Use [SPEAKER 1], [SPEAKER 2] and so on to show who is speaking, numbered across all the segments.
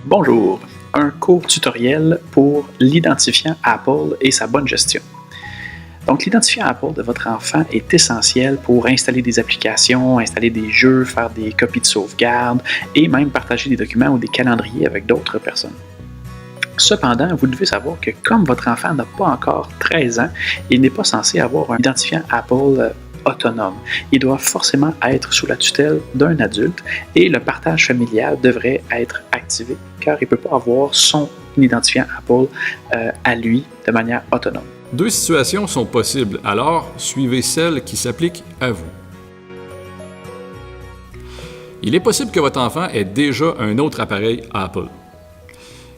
[SPEAKER 1] Bonjour, un court tutoriel pour l'identifiant Apple et sa bonne gestion. Donc, l'identifiant Apple de votre enfant est essentiel pour installer des applications, installer des jeux, faire des copies de sauvegarde et même partager des documents ou des calendriers avec d'autres personnes. Cependant, vous devez savoir que comme votre enfant n'a pas encore 13 ans, il n'est pas censé avoir un identifiant Apple autonome. Il doit forcément être sous la tutelle d'un adulte et le partage familial devrait être activé car il ne peut pas avoir son identifiant Apple à lui de manière autonome.
[SPEAKER 2] Deux situations sont possibles, alors suivez celle qui s'applique à vous. Il est possible que votre enfant ait déjà un autre appareil Apple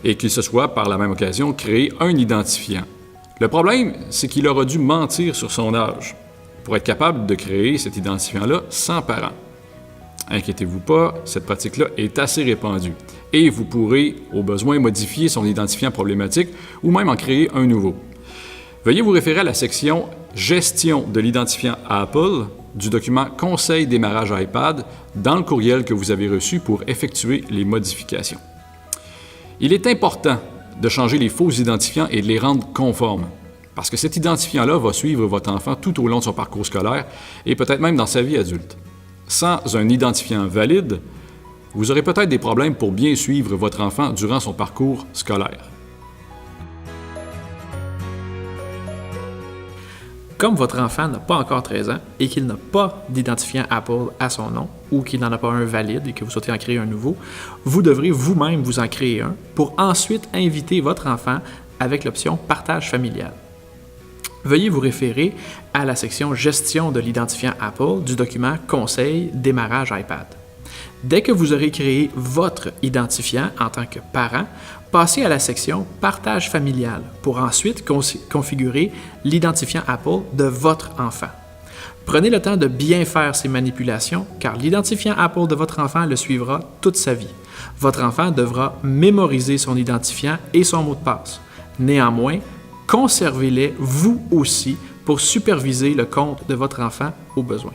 [SPEAKER 2] et qu'il se soit par la même occasion créé un identifiant. Le problème, c'est qu'il aura dû mentir sur son âge pour être capable de créer cet identifiant-là sans parents. Inquiétez-vous pas, cette pratique-là est assez répandue et vous pourrez, au besoin, modifier son identifiant problématique ou même en créer un nouveau. Veuillez vous référer à la section « Gestion de l'identifiant Apple » du document « Conseil démarrage iPad » dans le courriel que vous avez reçu pour effectuer les modifications. Il est important de changer les faux identifiants et de les rendre conformes, parce que cet identifiant-là va suivre votre enfant tout au long de son parcours scolaire et peut-être même dans sa vie adulte. Sans un identifiant valide, vous aurez peut-être des problèmes pour bien suivre votre enfant durant son parcours scolaire.
[SPEAKER 3] Comme votre enfant n'a pas encore 13 ans et qu'il n'a pas d'identifiant Apple à son nom ou qu'il n'en a pas un valide et que vous souhaitez en créer un nouveau, vous devrez vous-même vous en créer un pour ensuite inviter votre enfant avec l'option « Partage familial ». Veuillez vous référer à la section « Gestion de l'identifiant Apple » du document « Conseil démarrage iPad ». Dès que vous aurez créé votre identifiant en tant que parent, passez à la section « Partage familial » pour ensuite configurer l'identifiant Apple de votre enfant. Prenez le temps de bien faire ces manipulations car l'identifiant Apple de votre enfant le suivra toute sa vie. Votre enfant devra mémoriser son identifiant et son mot de passe. Néanmoins, conservez-les vous aussi pour superviser le compte de votre enfant au besoin.